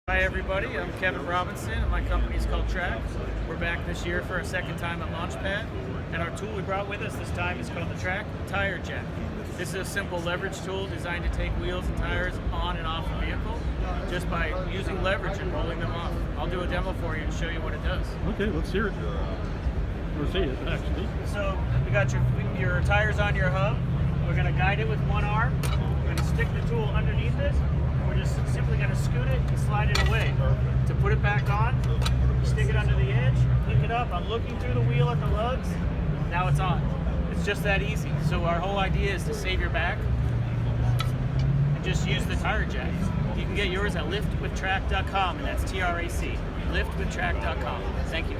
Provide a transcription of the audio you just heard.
Hi everybody, I'm Kevin Robinson and my company is called TRAC. We're back this year for our second time at Launch Pad, and our tool we brought with us this time is called the TRAC Tire Jack. This is a simple leverage tool designed to take wheels and tires on and off a vehicle just by using leverage and rolling them off. I'll do a demo for you and show you what it does. Okay, let's hear it. We'll see it actually. So we got your tires on your hub. We're going to guide it with one arm. We're going to stick the tool underneath it. We're just simply going to scoot it and slide it away. To put it back on, stick it under the edge, pick it up. I'm looking through the wheel at the lugs. Now it's on. It's just that easy. So our whole idea is to save your back and just use the tire jack. You can get yours at liftwithtrac.com, and that's TRAC, liftwithtrac.com. Thank you.